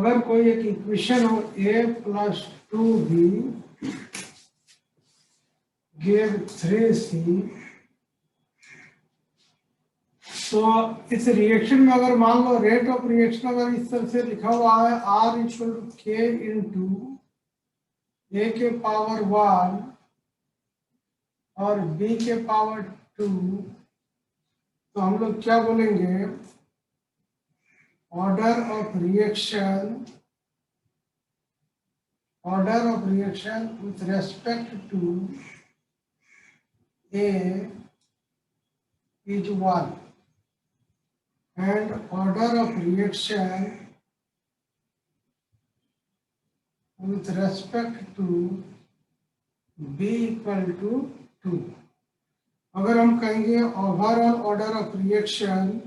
अगर कोई एक इक्वेशन हो a plus 2b give 3c, तो इस रिएक्शन में अगर मान लो रेट ऑफ रिएक्शन अगर इस तरह से लिखा हुआ है R इक्वल टू के इंटू ए के पावर 1 और b के पावर 2, तो हम लोग क्या बोलेंगे, order of reaction with respect to A is 1 and order of reaction with respect to B equal to 2. अगर हम कहेंगे ओवरऑल ऑर्डर ऑफ रिएक्शन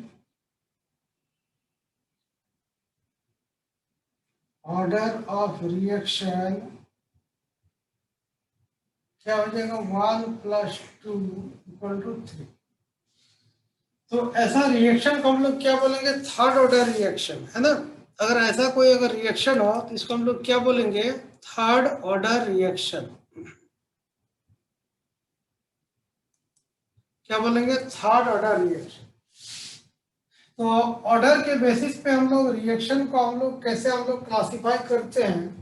क्या हो जाएगा 1 + 2 = 3। तो ऐसा रिएक्शन को हम लोग क्या बोलेंगे, थर्ड ऑर्डर रिएक्शन, है ना। अगर ऐसा कोई अगर रिएक्शन हो तो इसको हम लोग क्या बोलेंगे, थर्ड ऑर्डर रिएक्शन। क्या बोलेंगे, थर्ड ऑर्डर रिएक्शन। तो ऑर्डर के बेसिस पे हम लोग रिएक्शन को हम लोग कैसे हम लोग क्लासिफाई करते हैं,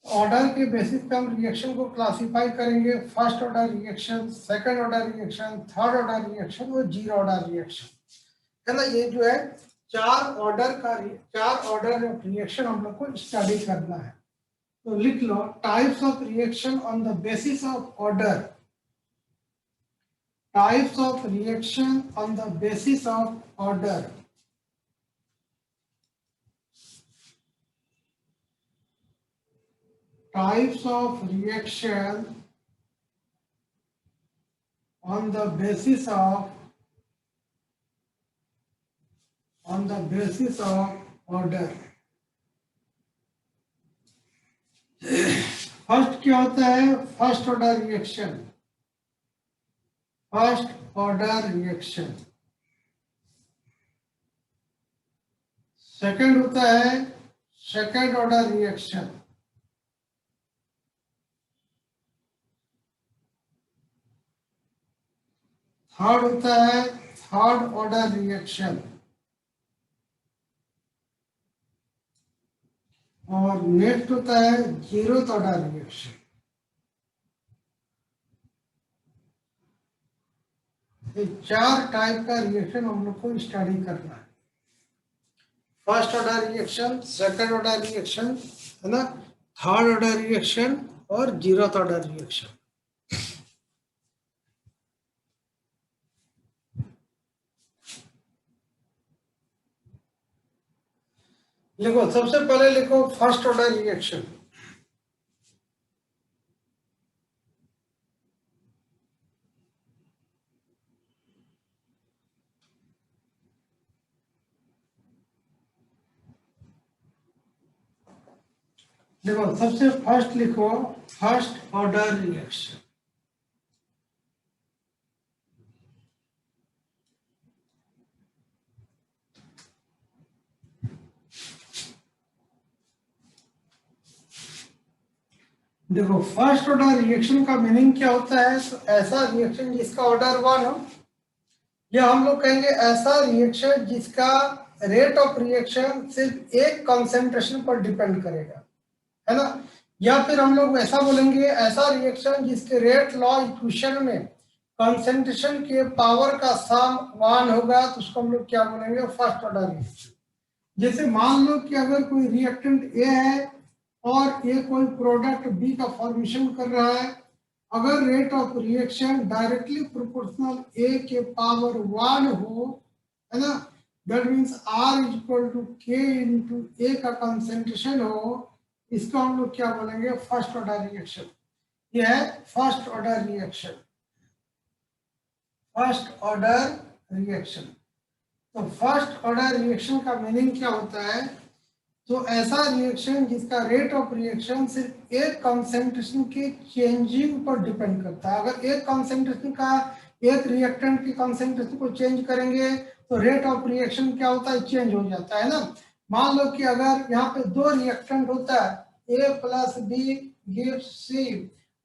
ऑर्डर के बेसिस पे हम रिएक्शन को क्लासिफाई करेंगे, first order reaction, second order reaction, third order reaction और जीरो ऑर्डर रिएक्शन, है ना। ये जो है चार ऑर्डर ऑफ रिएक्शन हम लोग को स्टडी करना है। तो लिख लो, types of reaction on the basis of order, types of reaction on the basis of order. Types of reaction on the basis of order। First क्या होता है, फर्स्ट ऑर्डर रिएक्शन, सेकंड होता है सेकंड ऑर्डर रिएक्शन, थर्ड होता है third order reaction, और next होता है जीरो ऑर्डर रिएक्शन। ये चार टाइप का रिएक्शन हम लोग को स्टडी करना है, first order reaction, second order reaction, है ना, थर्ड ऑर्डर रिएक्शन और जीरो ऑर्डर रिएक्शन। लिखो, सबसे पहले लिखो फर्स्ट ऑर्डर रिएक्शन। देखो, सबसे फर्स्ट लिखो फर्स्ट ऑर्डर रिएक्शन। देखो, फर्स्ट ऑर्डर रिएक्शन का मीनिंग क्या होता है, तो ऐसा रिएक्शन जिसका ऑर्डर 1 हो, या हम लोग कहेंगे ऐसा रिएक्शन जिसका रेट ऑफ रिएक्शन सिर्फ एक कंसेंट्रेशन पर डिपेंड करेगा, है ना। या फिर हम लोग ऐसा बोलेंगे, ऐसा रिएक्शन जिसके रेट लॉ इक्वेशन में कंसेंट्रेशन के पावर का सम 1 होगा, तो उसको हम लोग क्या बोलेंगे, फर्स्ट ऑर्डर रिएक्शन। जैसे मान लो कि अगर कोई रिएक्टेंट ए है और ये कोई प्रोडक्ट बी का फॉर्मेशन कर रहा है, अगर rate of reaction directly proportional A के पावर 1 हो, है ना, that means R equal to के इंटू ए का कंसेंट्रेशन हो, इसको हम लोग क्या बोलेंगे, फर्स्ट ऑर्डर रिएक्शन। यह है first order reaction, first order reaction. तो फर्स्ट ऑर्डर रिएक्शन का मीनिंग क्या होता है, तो ऐसा रिएक्शन जिसका रेट ऑफ रिएक्शन सिर्फ एक कंसेंट्रेशन के चेंजिंग पर डिपेंड करता है। अगर एक कंसेंट्रेशन का, एक रिएक्टेंट की कंसेंट्रेशन को चेंज करेंगे तो रेट ऑफ रिएक्शन क्या होता है, चेंज हो जाता है ना। मान लो कि अगर यहाँ पे दो रिएक्टेंट होता है A plus B gives C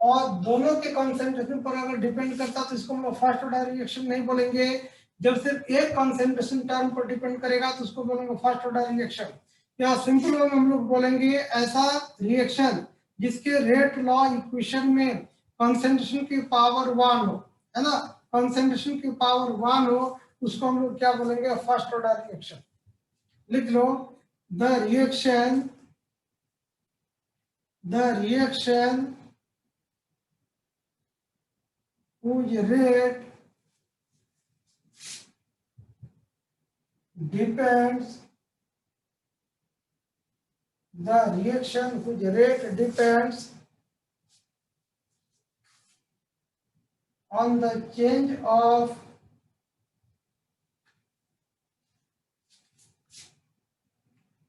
और दोनों के कॉन्सेंट्रेशन पर अगर डिपेंड करता तो इसको हम लोग फर्स्ट ऑर्डर रिएक्शन नहीं बोलेंगे। जब सिर्फ एक कॉन्सेंट्रेशन टर्म पर डिपेंड करेगा तो उसको बोलेंगे फर्स्ट ऑर्डर रिएक्शन। या सिंपल वे में हम लोग बोलेंगे ऐसा रिएक्शन जिसके रेट लॉ इक्वेशन में कॉन्सेंट्रेशन की पावर 1 हो, है ना, कॉन्सेंट्रेशन की पावर 1 हो, उसको हम लोग क्या बोलेंगे, फर्स्ट ऑर्डर रिएक्शन। लिख लो the reaction whose rate depends on the change of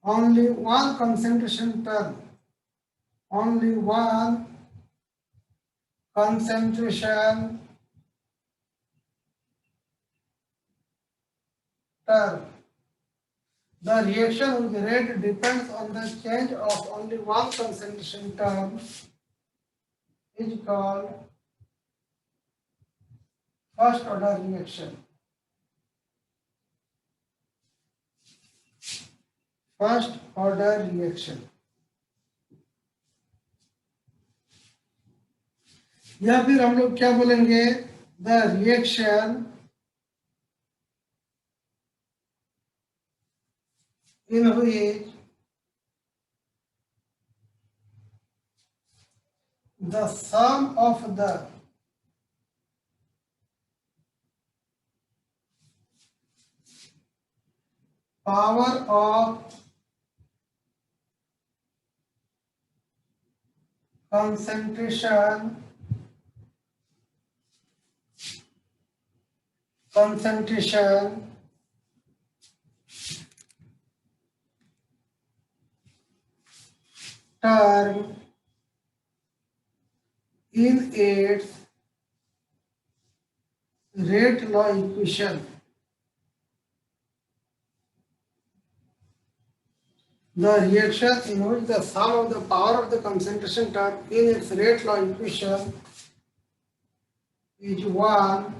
only one concentration term, only one concentration term. The reaction whose rate depends on the change of only one concentration term is called first order reaction. First order reaction. या फिर हम लोग क्या बोलेंगे, the reaction in which the sum of the power of concentration term in its rate law equation. The reaction in which the sum of the power of the concentration term in its rate law equation is 1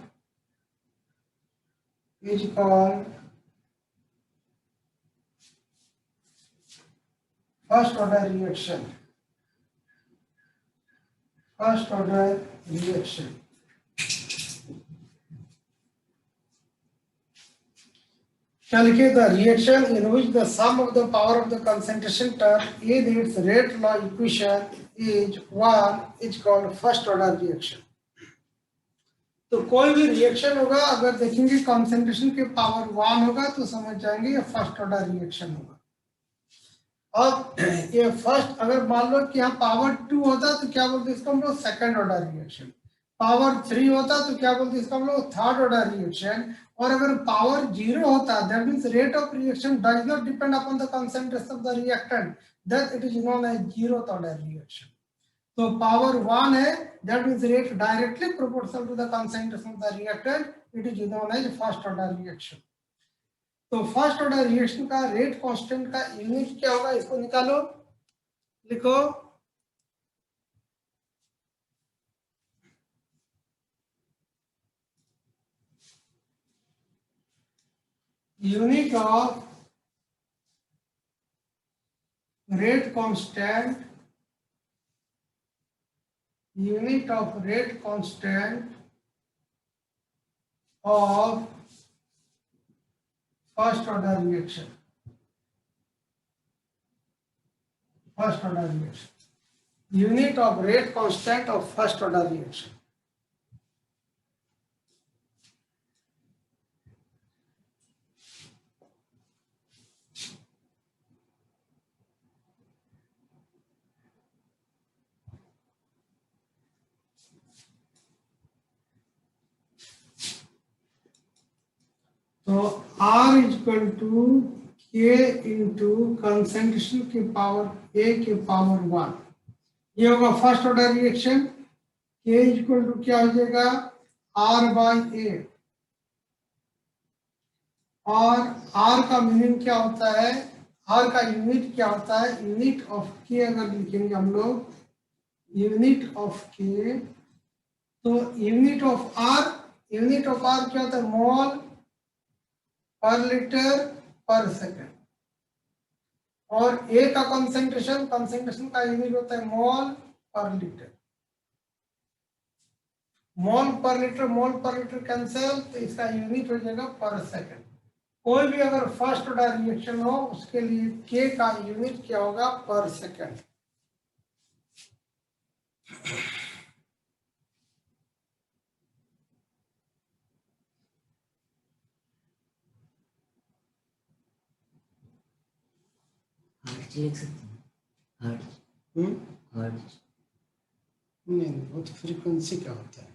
is called first order reaction. First order reaction. क्या लिखे, the reaction in which the sum of the power of the concentration term in its rate law equation is 1 is called first order reaction. तो कोई भी reaction होगा अगर देखेंगे concentration के power 1 होगा तो समझ जाएंगे ये फर्स्ट ऑर्डर रिएक्शन होगा। अब ये फर्स्ट, अगर मान लो कि यहाँ पावर 2 होता तो क्या बोलते इसको हम लोग सेकंड ऑर्डर रिएक्शन, पावर 3 होता तो क्या बोलते इसको हम लोग थर्ड ऑर्डर रिएक्शन, और अगर पावर 0 होता that means rate of reaction does not depend upon the concentration of the reactant, that it is known as zeroth order reaction. तो पावर 1 है that means rate directly proportional to the concentration of the reactant, it is known as first order reaction. तो first order reaction का rate constant का unit क्या होगा, इसको निकालो, लिखो unit of rate constant, unit of rate constant of first order reaction, first order reaction, unit of rate constant of first order reaction. तो R equal to K into concentration की power A के power 1, ये होगा first order reaction. K equal to क्या हो जाएगा, R by A, और R का मीनिंग क्या होता है, आर का यूनिट क्या होता है, यूनिट ऑफ के अगर लिखेंगे हम लोग, यूनिट ऑफ के, तो यूनिट ऑफ आर क्या होता है, मोल पर लीटर पर सेकेंड। और ए का कंसंट्रेशन का यूनिट होता है मोल पर लीटर। मोल पर लीटर कैंसिल, तो इसका यूनिट हो जाएगा पर सेकेंड। कोई भी अगर फर्स्ट ऑर्डर रिएक्शन हो उसके लिए के का यूनिट क्या होगा, पर सेकेंड। लिख सकते हैं हर्ट्ज। नहीं, वो तो फ्रीक्वेंसी क्या होता है।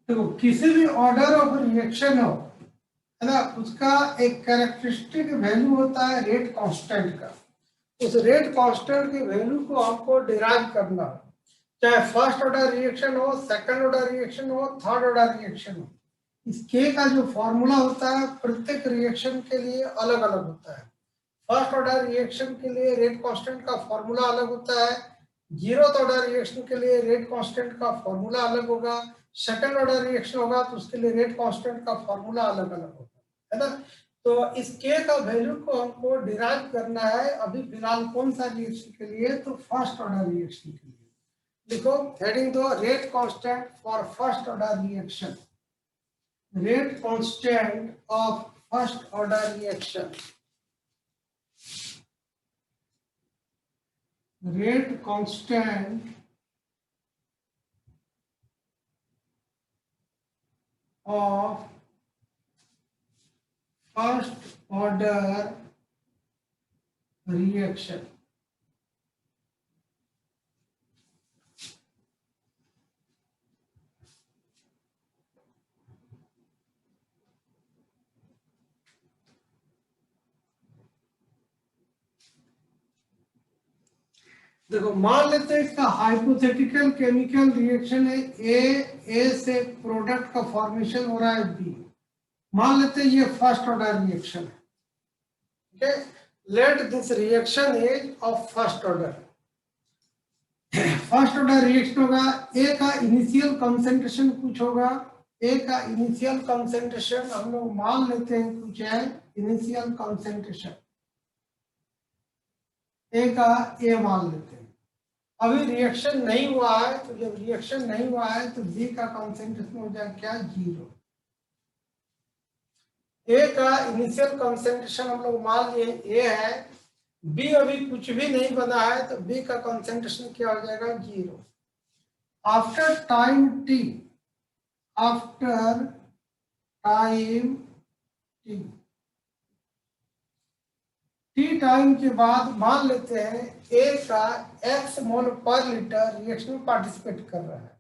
तो किसी भी ऑर्डर ऑफ रिएक्शन हो, है ना, उसका एक कैरेक्टरिस्टिक वैल्यू होता है रेट कांस्टेंट का। उस रेट कांस्टेंट की वैल्यू को हमको डिराइव करना हो, चाहे फर्स्ट ऑर्डर रिएक्शन हो, सेकंड ऑर्डर रिएक्शन हो, थर्ड ऑर्डर रिएक्शन हो। इस के का जो फॉर्मूला होता है प्रत्येक रिएक्शन के लिए अलग अलग होता है। फर्स्ट ऑर्डर रिएक्शन के लिए रेट कांस्टेंट का फॉर्मूला अलग होता है, जीरोथ ऑर्डर रिएक्शन के लिए रेट कांस्टेंट का फॉर्मूला अलग होगा, सेकंड ऑर्डर रिएक्शन होगा तो उसके लिए रेट कांस्टेंट का फॉर्मूला अलग अलग होगा, है ना। तो इस के का वैल्यू को हमको डिराइव करना है अभी फिलहाल कौन सा रिएक्शन के लिए, तो फर्स्ट ऑर्डर रिएक्शन के लिए। देखो हेडिंग दो, rate constant for first order reaction, rate constant of first order reaction, rate constant of first order reaction। देखो मान लेते हैं इसका हाइपोथेटिकल केमिकल रिएक्शन है, ए से प्रोडक्ट का फॉर्मेशन हो रहा है बी। मान लेते हैं ये फर्स्ट ऑर्डर रिएक्शन है, ठीक है। Let this reaction is of first order. First order reaction होगा, ए का इनिशियल कंसेंट्रेशन कुछ होगा, ए का इनिशियल कंसेंट्रेशन हम लोग मान लेते हैं कुछ है, इनिशियल कंसेंट्रेशन ए का ए मान लेते हैं। अभी रिएक्शन नहीं हुआ है, तो जब रिएक्शन नहीं हुआ है तो बी का कंसेंट्रेशन हो जाएगा क्या, 0। ए का इनिशियल कंसेंट्रेशन हम लोग मान लिए ए है, बी अभी कुछ भी नहीं बना है तो बी का कंसेंट्रेशन क्या हो जाएगा, 0। After time T, after time T, T time के बाद मान लेते हैं ए का x मोल पर लीटर रिएक्शन में पार्टिसिपेट कर रहा है।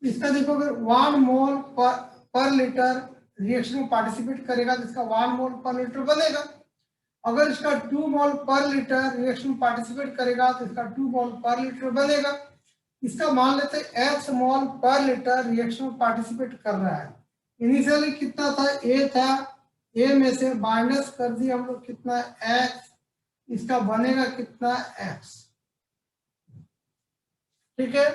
इसका देखो अगर 1 मोल पर लीटर रिएक्शन में पार्टिसिपेट करेगा तो इसका 1 मोल पर लीटर बनेगा। अगर इसका 2 मोल पर लीटर रिएक्शन में पार्टिसिपेट करेगा तो इसका 2 मोल पर लीटर बनेगा। इसका मान लेते हैं x मोल पर लीटर रिएक्शन में पार्टिसिपेट कर रहा है। इनिशियली कितना था, ए था, ए में से माइनस कर दिए हम लोग कितना, x, इसका बनेगा कितना, x, ठीक है।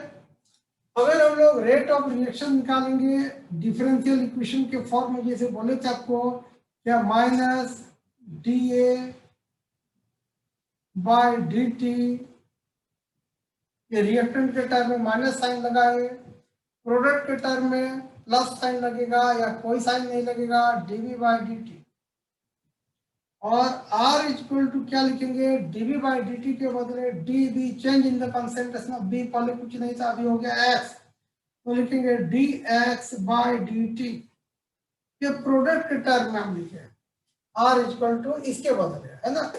अगर हम लोग रेट ऑफ रिएक्शन निकालेंगे डिफरेंशियल इक्वेशन के फॉर्म में, जैसे बोले थे आपको क्या, माइनस dA बाय dt, ये रिएक्टेंट के टर्म में माइनस साइन लगाए, प्रोडक्ट के टर्म में प्लस साइन लगेगा या कोई साइन नहीं लगेगा, dV बाय dt। और R इक्वल टू क्या लिखेंगे, dV बाय dt के बदले dB, change in the concentration of B, पहले कुछ नहीं था अभी हो गया x, तो लिखेंगे dx बाय dt। ये प्रोडक्ट के टर्म में हम लिखे R इक्वल टू इसके बदले, है ना,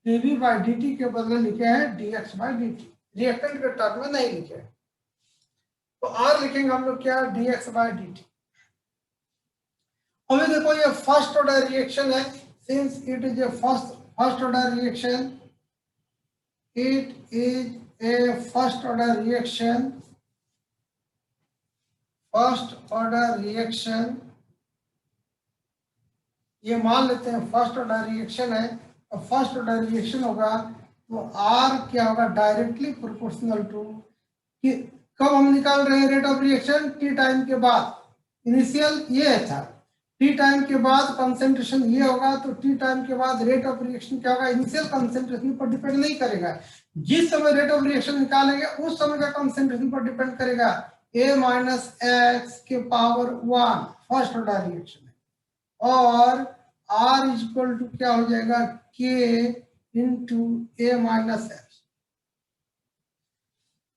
dV बाय dt के बदले लिखे हैं dx बाय dt, रिएक्टेंट के टर्म में नहीं लिखे। तो R लिखेंगे हम लोग क्या, dx बाय dt। अभी देखो ये फर्स्ट ऑर्डर रिएक्शन है, since it is a first order reaction, it is a first order reaction, first order reaction, ये मान लेते हैं फर्स्ट ऑर्डर रिएक्शन है, और फर्स्ट ऑर्डर रिएक्शन होगा तो आर क्या होगा, डायरेक्टली प्रोपोर्शनल टू, कि कब हम निकाल रहे हैं rate of reaction, T time के बाद, इनिशियल ये था, टी टाइम के बाद कंसेंट्रेशन ये होगा, तो टी टाइम के बाद रेट ऑफ रिएक्शन क्या होगा, इनिशियल कंसेंट्रेशन पर डिपेंड नहीं करेगा, जिस समय रेट ऑफ रिएक्शन निकालेंगे उस समय का कंसेंट्रेशन पर डिपेंड करेगा, a माइनस एक्स के पावर 1 फर्स्ट ऑर्डर रिएक्शन है, और r इज इक्वल टू क्या हो जाएगा, k into a minus x.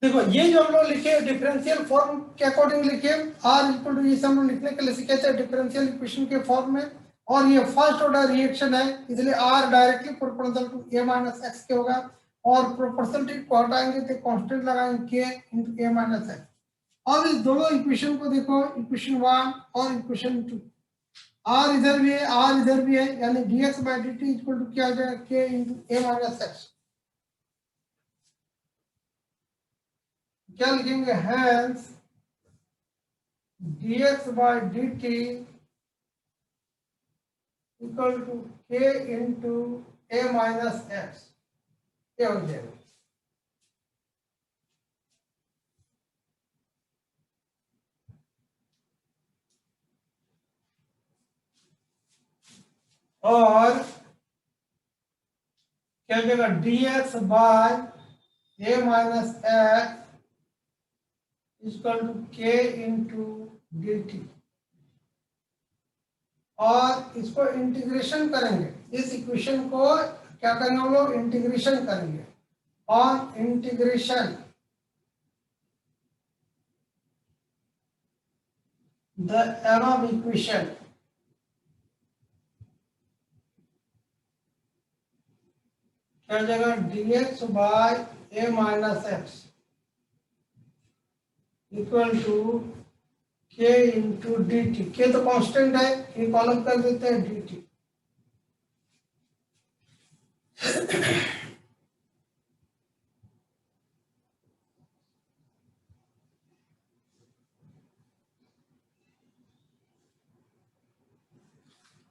देखो ये जो हम लोग लिखे डिफरेंशियल फॉर्म के अकॉर्डिंग लिखे, r इक्वल टू, ये हम लोग लिखने के लिए सीखे थे डिफरेंशियल इक्वेशन के फॉर्म में, और ये फर्स्ट ऑर्डर रिएक्शन है इसलिए r directly proportional to a minus x के होगा, और प्रोपोर्शनलिटी को हटाएंगे तो कांस्टेंट लगाएंगे k into a minus x. अब इस दोनों इक्वेशन को देखो, इक्वेशन 1 और इक्वेशन 2, r इधर भी है r इधर भी है, यानी dx by dt equal to क्या हो जाएगा, k into a minus x. क्या लिखेंगे, hence dx by dt equal to k into a minus x, क्या हो जाएगा। और क्या हो जाएगा, dx by a minus x equal to k into dt, और इसको इंटीग्रेशन करेंगे, इस इक्वेशन को क्या करेंगे हम लोग, इंटीग्रेशन करेंगे, और इंटीग्रेशन द above इक्वेशन क्या हो जाएगा, dx by a minus x equal to k into d t, k तो कांस्टेंट है, ये कॉलम कर देते हैं डी टी।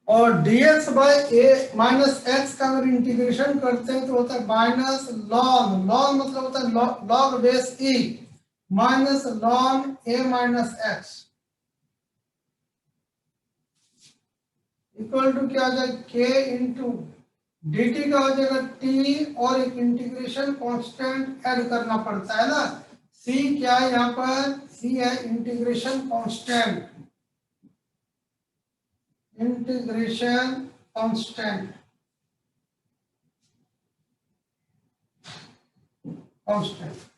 और dx by a minus x का अगर इंटीग्रेशन करते हैं तो होता है माइनस लॉन, लॉन मतलब होता है log base e, minus ln a minus x equal to क्या हो जाएगा, k इंटू डी टी का हो जाएगा t, और एक इंटीग्रेशन कांस्टेंट ऐड करना पड़ता है ना, c क्या है यहाँ पर, c है integration constant, integration constant, constant.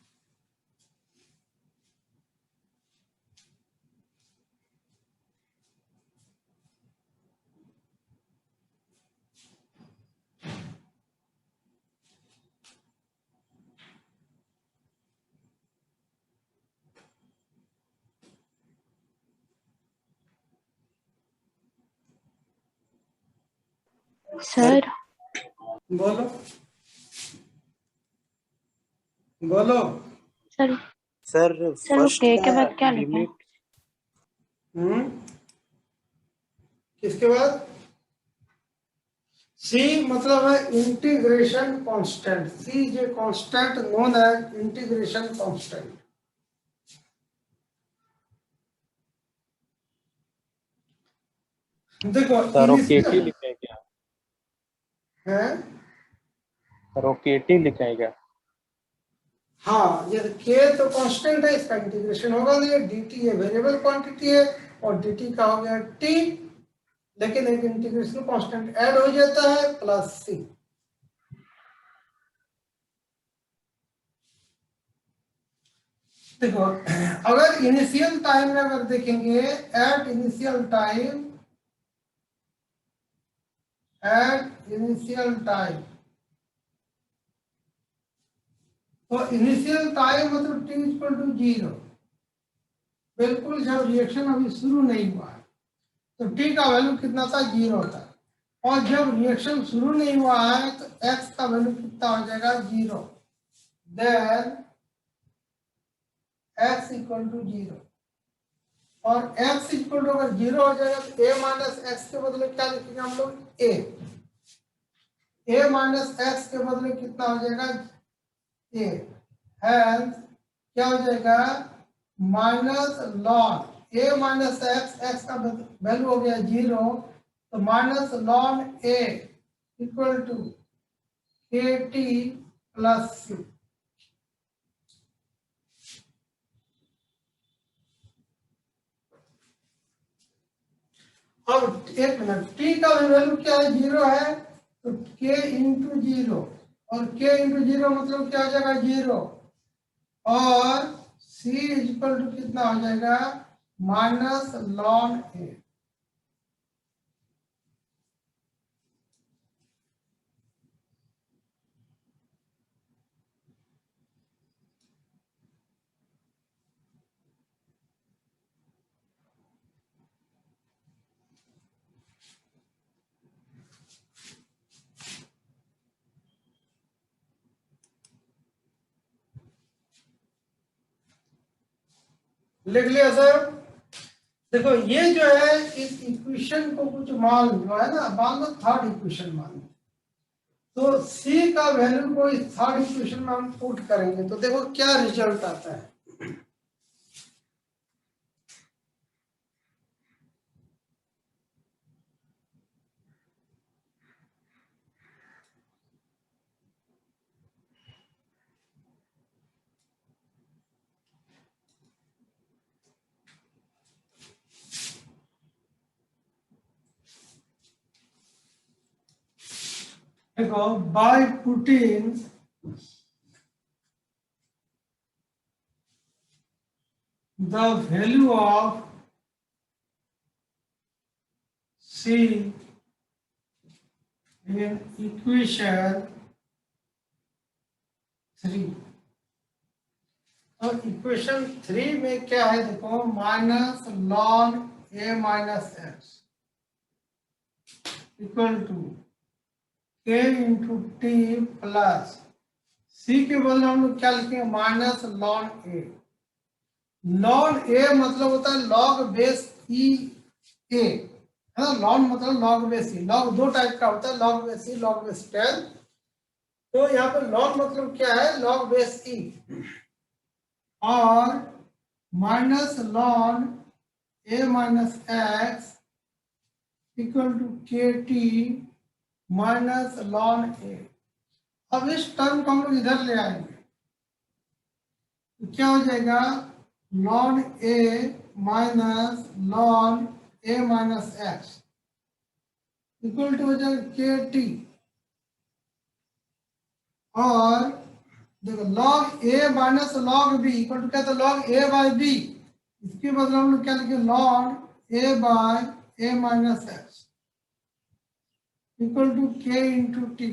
Sir बोलो बोलो। सर सर सर वो फर्स्ट के के का बाद क्या लिखें? लिमिट किसके बाद, C मतलब है इंटीग्रेशन कांस्टेंट, C जो कांस्टेंट नोन है इंटीग्रेशन कांस्टेंट। देखो सर इनिशियल ओकेटी लिखा है क्या, है, सर ओकेटी लिखा है क्या, हाँ ये k तो कांस्टेंट है, इसका इंटीग्रेशन होगा नहीं, dt ये वेरिएबल क्वांटिटी है, और dt का हो गया t, लेकिन एक इंटीग्रेशन कांस्टेंट ऐड हो जाता है प्लस c। देखो अगर इनिशियल टाइम में अगर देखेंगे, at initial time, at initial time, तो इनिशियल टाइम मतलब t इक्वल टू 0, बिल्कुल जब रिएक्शन अभी शुरू नहीं हुआ है तो t का वैल्यू कितना था, 0 था, और जब रिएक्शन शुरू नहीं हुआ है तो x का वैल्यू कितना हो जाएगा, 0। देन x इक्वल टू 0, और x इक्वल टू अगर 0 हो जाएगा तो a माइनस एक्स के बदले क्या लिखेंगे हम लोग, a माइनस एक्स के बदले कितना हो जाएगा, a, हेंस क्या हो जाएगा, minus ln a minus x, x का वैल्यू हो गया 0, तो minus ln a equal to k t plus c. अब एक मिनट, t का भी वैल्यू क्या है, 0 है, तो k इंटू 0, और k इंटू 0 मतलब क्या हो जाएगा, 0, और c इक्वल टू कितना हो जाएगा, माइनस लॉन a। लिख लिया सर। देखो ये जो है, इस इक्वेशन को कुछ मान लो है ना, मान लो थर्ड इक्वेशन मान लो, तो c का वैल्यू को इस थर्ड इक्वेशन में हम पुट करेंगे तो देखो क्या रिजल्ट आता है। देखो, by putting the value of c in equation 3, और इक्वेशन 3 में क्या है, देखो minus ln a minus x equal to k into t plus c के बदले हम लोग क्या लिखेंगे, minus ln a। Ln a मतलब होता है लॉग बेस ई ए, है ना, लॉन मतलब लॉग बेस ई। लॉग दो टाइप का होता है, लॉग बेस ई, लॉग बेस 10। तो यहाँ पे लॉग मतलब क्या है, लॉग बेस ई, और minus ln a minus x equal to k t minus ln a. अब इस टर्म को हम लोग इधर ले आएंगे तो क्या हो जाएगा, ln a minus ln a minus x equal to हो जाएगा के टी, और देखो log a minus log b equal to क्या था, लॉग ए बाय बी। इसके बदले हम लोग क्या लिखे, log a by a minus x equal to के इंटू टी,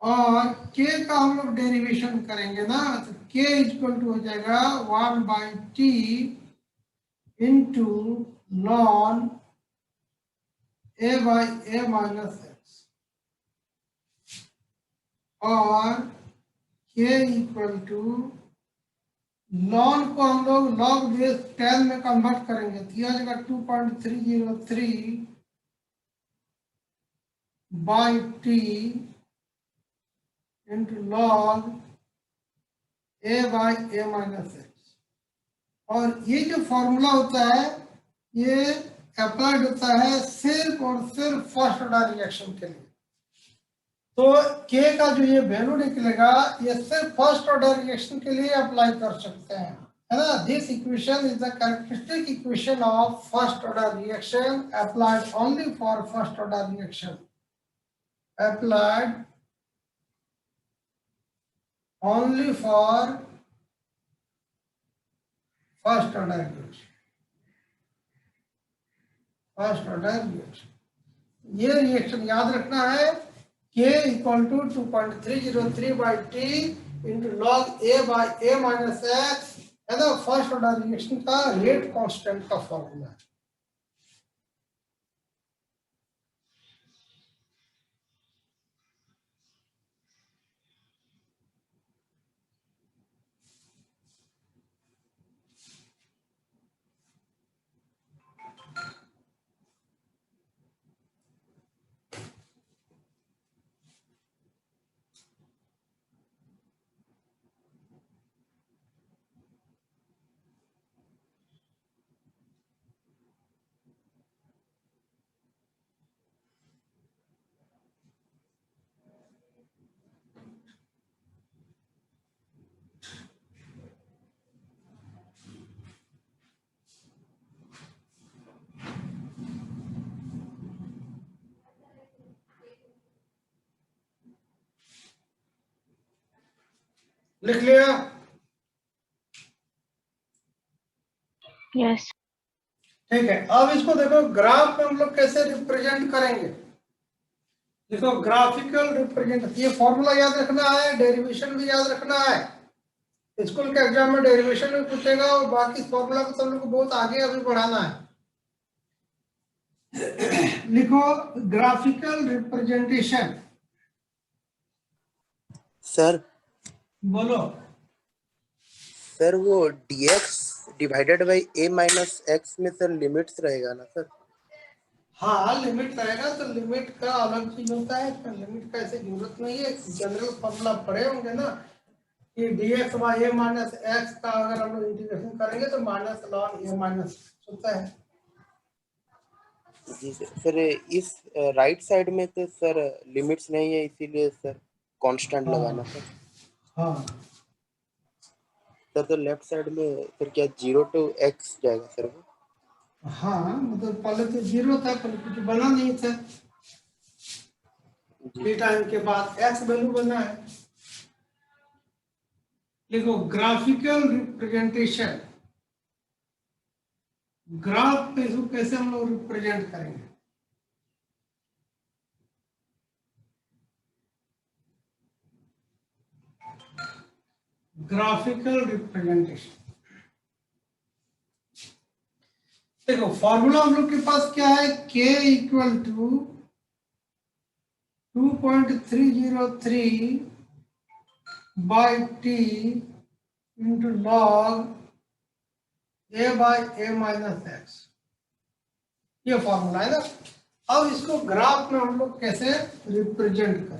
और k का हम लोग डेरिवेशन करेंगे ना, तो k इक्वल टू हो जाएगा 1 by t into lawn A by a minus x, और k इक्वल टू लॉन को हम लोग लॉग बेस 10 में कन्वर्ट करेंगे तो यह हो जाएगा 2.303 by t into log a by a minus x. और ये जो फॉर्मूला होता है ये अप्लाइड होता है सिर्फ और सिर्फ फर्स्ट ऑर्डर रिएक्शन के लिए। तो k का जो ये वैल्यू निकलेगा ये सिर्फ फर्स्ट ऑर्डर रिएक्शन के लिए अप्लाई कर सकते हैं, है ना। This equation is the characteristic equation of first order reaction applied only for first order reaction, applied only for first order reaction, first order reaction. ये रिएक्शन याद रखना है, k equal to 2.303 by t into log a by a minus x, है ना, first order reaction का rate constant का formula है। लिख लिया? यस। ठीक है, अब इसको देखो ग्राफ में हम लोग कैसे रिप्रेजेंट करेंगे। देखो ग्राफिकल रिप्रेजेंट, ये फॉर्मूला याद रखना है, डेरिवेशन भी याद रखना है। स्कूल के एग्जाम में डेरिवेशन भी पूछेगा और बाकी फॉर्मूला को तुम लोग को बहुत आगे अभी बढ़ाना है। लिखो ग्राफिकल रिप्रेजेंटेशन। सर बोलो। सर वो dx divided by a minus x में सर लिमिट्स रहेगा ना सर? हाँ लिमिट रहेगा, तो लिमिट का अलग चीज होता है, इसका लिमिट का ऐसे जरूरत नहीं है। जनरल फॉर्मूला पढ़े होंगे ना कि dx by a minus x का अगर हम लोग इंटीग्रेशन करेंगे तो माइनस लॉन a माइनस होता है। जी सर इस राइट साइड में तो सर लिमिट्स नहीं है, इसीलिए सर कांस्टेंट हाँ लगाना सर। हाँ सर तो लेफ्ट साइड में फिर क्या 0 to x जाएगा सर वो? हाँ, मतलब पहले तो जीरो था, पहले कुछ बना नहीं था, जी टाइम के बाद x वैल्यू बना है। देखो ग्राफिकल रिप्रेजेंटेशन, ग्राफ पे इसको कैसे हम लोग रिप्रेजेंट करेंगे। ग्राफिकल रिप्रेजेंटेशन, देखो फॉर्मूला हम लोग के पास क्या है, k equal to 2.303 by t into log a by a minus x, ये फॉर्मूला है ना। अब इसको ग्राफ में हम लोग कैसे रिप्रेजेंट करेंगे।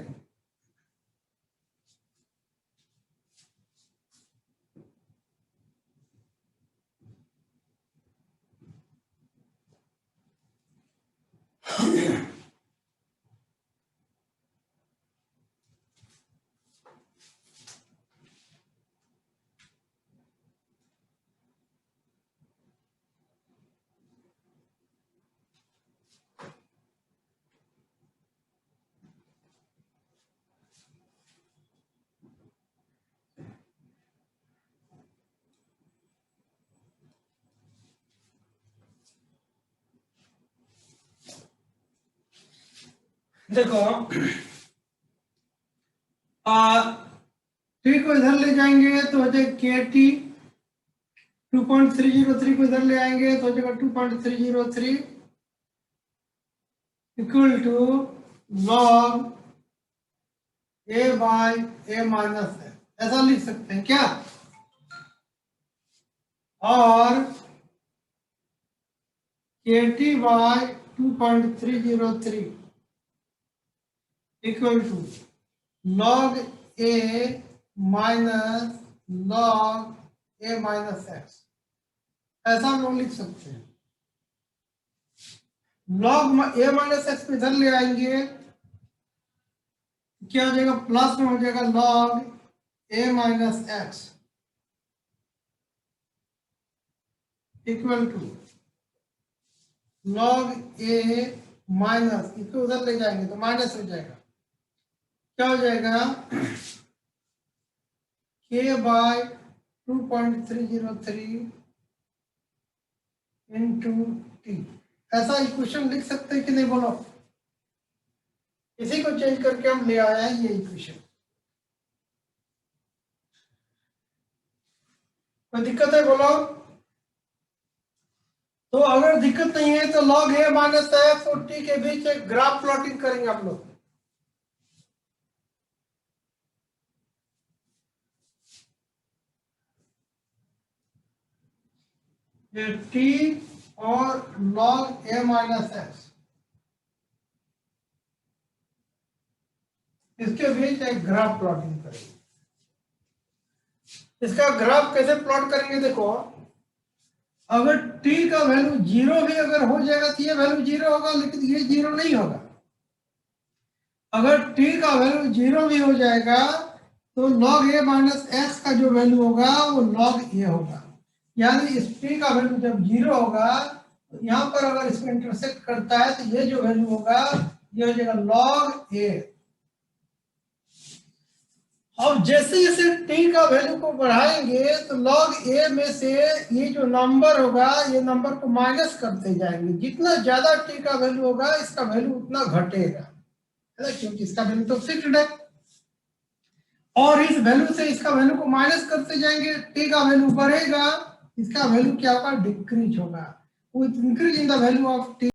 देखो टी को इधर ले जाएंगे तो हो जाएगा के टी, 2.303 को इधर ले आएंगे तो हो जाएगा 2.303 equal to log a by a minus है, ऐसा लिख सकते हैं क्या। और k t by 2.303 equal to log a minus log a minus x, ऐसा हम लोग लिख सकते हैं। लॉग a माइनस एक्स को इधर ले आएंगे, क्या हो जाएगा, प्लस में हो जाएगा log a minus x equal to log a minus, इसको उधर ले जाएंगे तो माइनस हो जाएगा, क्या हो जाएगा k बाय 2.303 इंटू टी। ऐसा इक्वेशन लिख सकते हैं कि नहीं बोलो। इसी को चेंज करके हम ले आए हैं ये इक्वेशन। कोई दिक्कत है बोलो। तो अगर दिक्कत नहीं है तो लॉग ए माइनस एक्स और टी के बीच एक ग्राफ प्लॉटिंग करेंगे हम लोग। ये टी और लॉग ए माइनस एक्स, इसके बीच एक ग्राफ प्लॉटिंग करेंगे। इसका ग्राफ कैसे प्लॉट करेंगे, देखो अगर t का वैल्यू जीरो भी अगर हो जाएगा तो ये वैल्यू जीरो होगा, लेकिन ये जीरो नहीं होगा। अगर t का वैल्यू जीरो भी हो जाएगा तो log a माइनस एक्स का जो वैल्यू होगा वो log a होगा। यानी इस t का वैल्यू जब जीरो होगा तो यहाँ पर अगर इसको इंटरसेक्ट करता है तो ये जो वैल्यू होगा ये हो जाएगा log a। अब जैसे जैसे टी का वैल्यू को बढ़ाएंगे तो लॉग ए में से ये जो नंबर होगा ये नंबर को माइनस करते जाएंगे। जितना ज्यादा टी का वैल्यू होगा इसका वैल्यू उतना घटेगा, है ना, क्योंकि इसका वैल्यू तो फिक्स्ड है। और इस वैल्यू से इसका वैल्यू को माइनस करते जाएंगे, टी का वैल्यू बढ़ेगा, इसका वैल्यू क्या होगा, डिक्रीज होगा। With increase in the value of T